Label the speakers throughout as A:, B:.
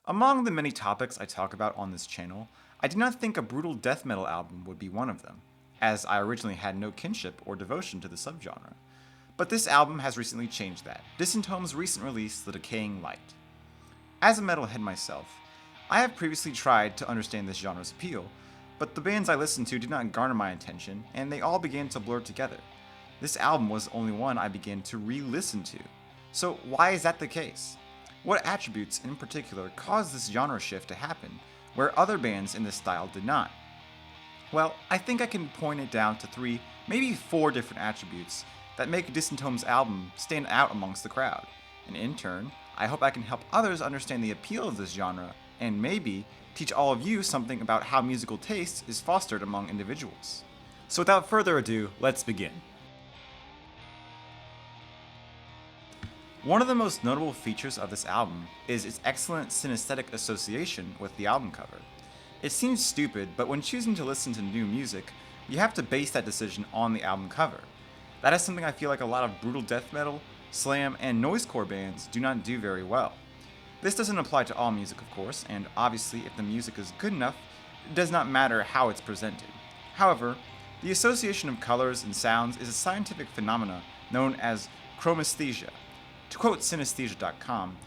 A: Among the many topics I talk about on this channel, I did not think a brutal death metal album would be one of them, as I originally had no kinship or devotion to the subgenre. But this album has recently changed that. Dysentome's recent release, The Decaying Light. As a metalhead myself, I have previously tried to understand this genre's appeal, but the bands I listened to did not garner my attention, and they all began to blur together. This album was the only one I began to re-listen to. So why is that the case? What attributes in particular caused this genre shift to happen, where other bands in this style did not? Well, I think I can point it down to 3, maybe 4 different attributes that make Dysentome's album stand out amongst the crowd. And in turn, I hope I can help others understand the appeal of this genre, and maybe teach all of you something about how musical taste is fostered among individuals. So without further ado, let's begin. One of the most notable features of this album is its excellent synesthetic association with the album cover. It seems stupid, but when choosing to listen to new music, you have to base that decision on the album cover. That is something I feel like a lot of brutal death metal, slam, and noisecore bands do not do very well. This doesn't apply to all music, of course, and obviously if the music is good enough, it does not matter how it's presented. However, the association of colors and sounds is a scientific phenomena known as chromesthesia. To quote Synesthesia.com,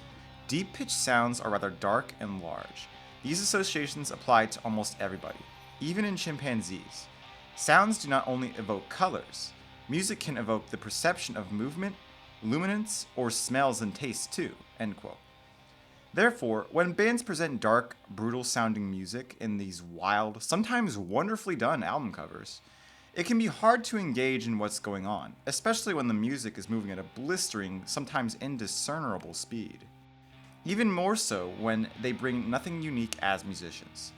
A: deep-pitched sounds are rather dark and large. These associations apply to almost everybody, even in chimpanzees. Sounds do not only evoke colors. Music can evoke the perception of movement, luminance, or smells and tastes too, end quote. Therefore, when bands present dark, brutal-sounding music in these wild, sometimes wonderfully done album covers, it can be hard to engage in what's going on, especially when the music is moving at a blistering, sometimes indiscernible speed. Even more so when they bring nothing unique as musicians.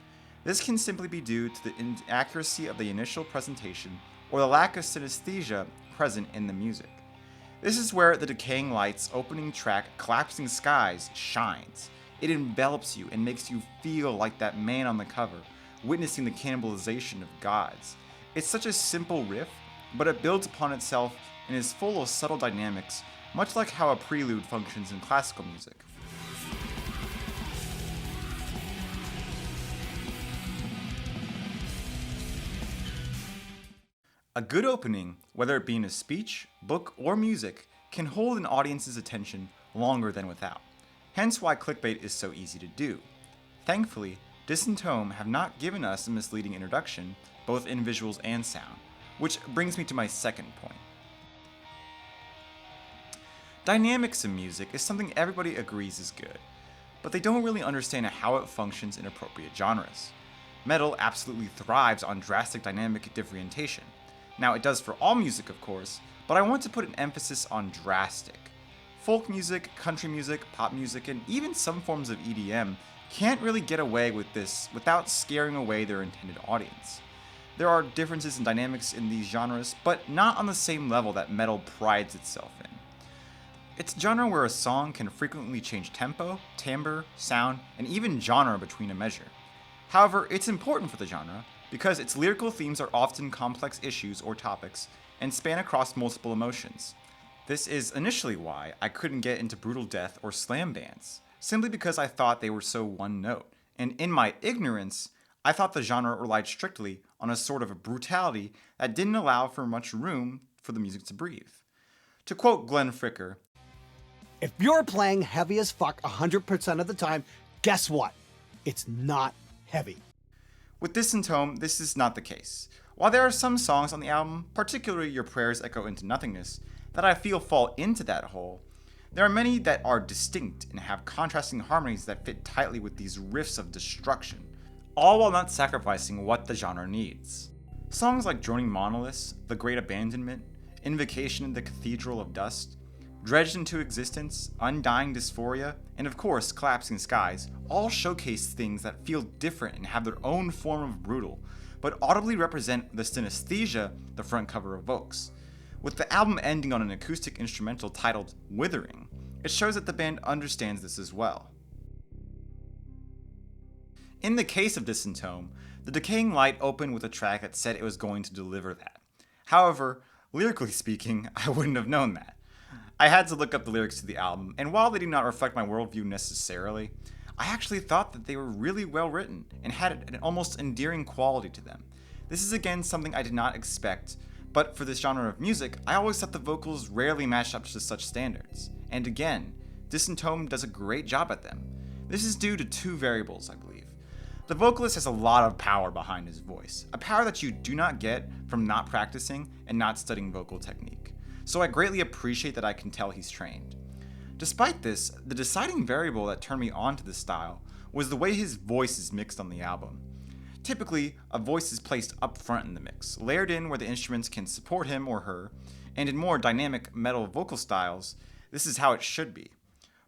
A: This can simply be due to the inaccuracy of the initial presentation or the lack of synesthesia present in the music. This is where The Decaying Light's opening track, Collapsing Skies, shines. It envelops you and makes you feel like that man on the cover, witnessing the cannibalization of gods. It's such a simple riff, but it builds upon itself and is full of subtle dynamics, much like how a prelude functions in classical music. A good opening, whether it be in a speech, book, or music, can hold an audience's attention longer than without. Hence why clickbait is so easy to do. Thankfully, Dysentome have not given us a misleading introduction, both in visuals and sound, which brings me to my second point. Dynamics in music is something everybody agrees is good, but they don't really understand how it functions in appropriate genres. Metal absolutely thrives on drastic dynamic differentiation. Now, it does for all music, of course, but I want to put an emphasis on drastic. Folk music, country music, pop music, and even some forms of EDM can't really get away with this without scaring away their intended audience. There are differences in dynamics in these genres, but not on the same level that metal prides itself in. It's a genre where a song can frequently change tempo, timbre, sound, and even genre between a measure. However, it's important for the genre because its lyrical themes are often complex issues or topics and span across multiple emotions. This is initially why I couldn't get into brutal death or slam bands, simply because I thought they were so one note, and in my ignorance, I thought the genre relied strictly on a sort of a brutality that didn't allow for much room for the music to breathe. To quote Glenn Fricker,
B: "If you're playing heavy as fuck 100% of the time, guess what? It's not heavy."
A: With Dysentome, this is not the case. While there are some songs on the album, particularly Your Prayers Echo Into Nothingness, that I feel fall into that hole, there are many that are distinct and have contrasting harmonies that fit tightly with these riffs of destruction, all while not sacrificing what the genre needs. Songs like Droning Monoliths, The Great Abandonment, Invocation in the Cathedral of Dust, Dredged into Existence, Undying Dysphoria, and of course Collapsing Skies all showcase things that feel different and have their own form of brutal, but audibly represent the synesthesia the front cover evokes. With the album ending on an acoustic instrumental titled Withering, it shows that the band understands this as well. In the case of Dysentome, The Decaying Light opened with a track that said it was going to deliver that. However, lyrically speaking, I wouldn't have known that. I had to look up the lyrics to the album, and while they do not reflect my worldview necessarily, I actually thought that they were really well written and had an almost endearing quality to them. This is again something I did not expect, but for this genre of music, I always thought the vocals rarely matched up to such standards. And again, Distant Tome does a great job at them. This is due to two variables, I believe. The vocalist has a lot of power behind his voice, a power that you do not get from not practicing and not studying vocal technique. So I greatly appreciate that I can tell he's trained. Despite this, the deciding variable that turned me on to this style was the way his voice is mixed on the album. Typically, a voice is placed up front in the mix, layered in where the instruments can support him or her, and in more dynamic metal vocal styles, this is how it should be.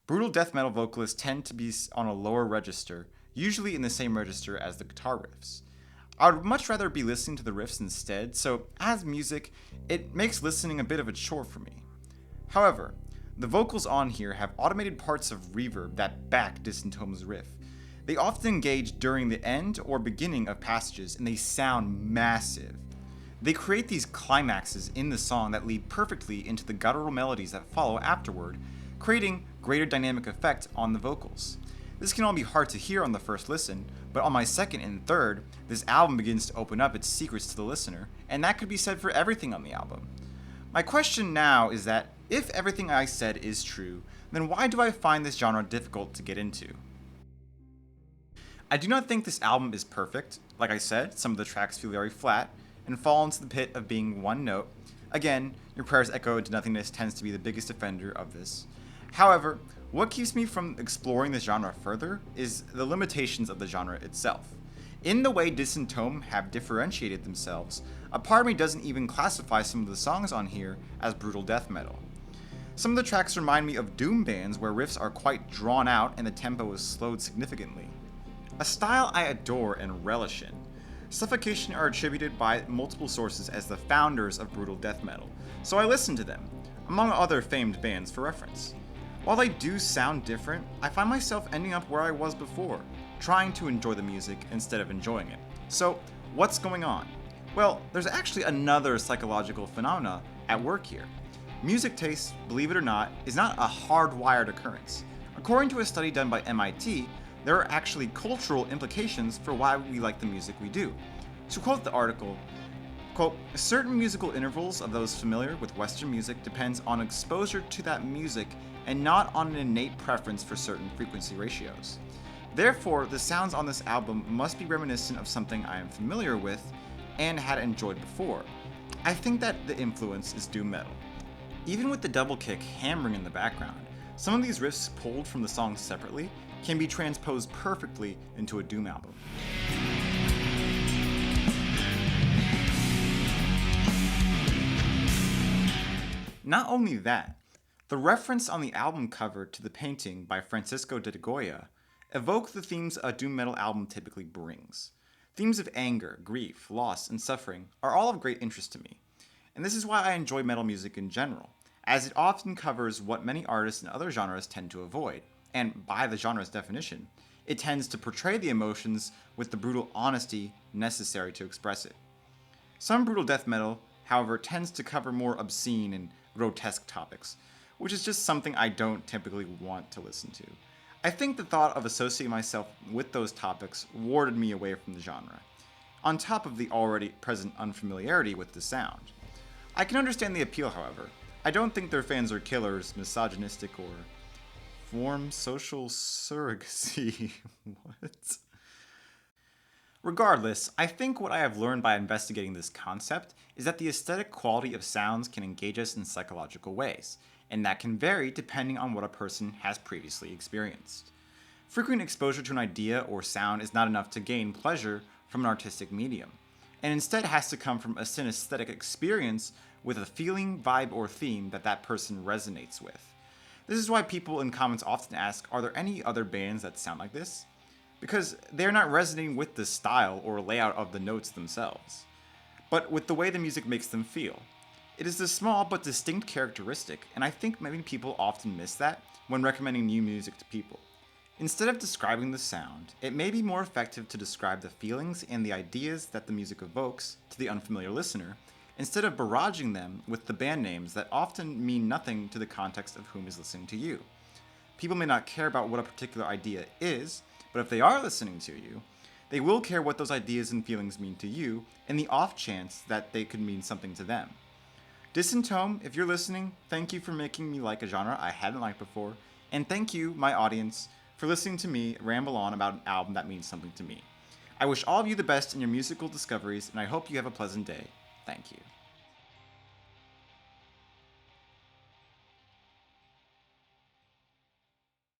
A: Brutal death metal vocalists tend to be on a lower register, usually in the same register as the guitar riffs. I would much rather be listening to the riffs instead, so as music, it makes listening a bit of a chore for me. However, the vocals on here have automated parts of reverb that back Distant Tome's riff. They often engage during the end or beginning of passages, and they sound massive. They create these climaxes in the song that lead perfectly into the guttural melodies that follow afterward, creating greater dynamic effect on the vocals. This can all be hard to hear on the first listen, but on my second and third, this album begins to open up its secrets to the listener, and that could be said for everything on the album. My question now is that, if everything I said is true, then why do I find this genre difficult to get into? I do not think this album is perfect. Like I said, some of the tracks feel very flat, and fall into the pit of being one note. Again, Your Prayers Echo into Nothingness tends to be the biggest offender of this. However, what keeps me from exploring this genre further is the limitations of the genre itself. In the way Distant Tome have differentiated themselves, a part of me doesn't even classify some of the songs on here as brutal death metal. Some of the tracks remind me of doom bands where riffs are quite drawn out and the tempo is slowed significantly. A style I adore and relish in. Suffocation are attributed by multiple sources as the founders of brutal death metal, so I listen to them, among other famed bands for reference. While they do sound different, I find myself ending up where I was before, trying to enjoy the music instead of enjoying it. So, what's going on? Well, there's actually another psychological phenomena at work here. Music taste, believe it or not, is not a hardwired occurrence. According to a study done by MIT, there are actually cultural implications for why we like the music we do. To quote the article, quote, certain musical intervals of those familiar with Western music depends on exposure to that music and not on an innate preference for certain frequency ratios. Therefore, the sounds on this album must be reminiscent of something I am familiar with and had enjoyed before. I think that the influence is doom metal. Even with the double kick hammering in the background, some of these riffs pulled from the songs separately can be transposed perfectly into a doom album. Not only that, the reference on the album cover to the painting by Francisco de Goya evoke the themes a doom metal album typically brings. Themes of anger, grief, loss, and suffering are all of great interest to me, and this is why I enjoy metal music in general, as it often covers what many artists in other genres tend to avoid, and by the genre's definition, it tends to portray the emotions with the brutal honesty necessary to express it. Some brutal death metal, however, tends to cover more obscene and grotesque topics, which is just something I don't typically want to listen to. I think the thought of associating myself with those topics warded me away from the genre, on top of the already present unfamiliarity with the sound. I can understand the appeal, however. I don't think their fans are killers, misogynistic, or form social surrogacy. What? Regardless, I think what I have learned by investigating this concept is that the aesthetic quality of sounds can engage us in psychological ways, and that can vary depending on what a person has previously experienced. Frequent exposure to an idea or sound is not enough to gain pleasure from an artistic medium, and instead has to come from a synesthetic experience with a feeling, vibe, or theme that that person resonates with. This is why people in comments often ask, are there any other bands that sound like this? Because they're not resonating with the style or layout of the notes themselves, but with the way the music makes them feel. It is a small but distinct characteristic, and I think many people often miss that when recommending new music to people. Instead of describing the sound, it may be more effective to describe the feelings and the ideas that the music evokes to the unfamiliar listener, instead of barraging them with the band names that often mean nothing to the context of whom is listening to you. People may not care about what a particular idea is, but if they are listening to you, they will care what those ideas and feelings mean to you, in the off chance that they could mean something to them. Distant Tome, if you're listening, thank you for making me like a genre I hadn't liked before, and thank you, my audience, for listening to me ramble on about an album that means something to me. I wish all of you the best in your musical discoveries, and I hope you have a pleasant day. Thank you.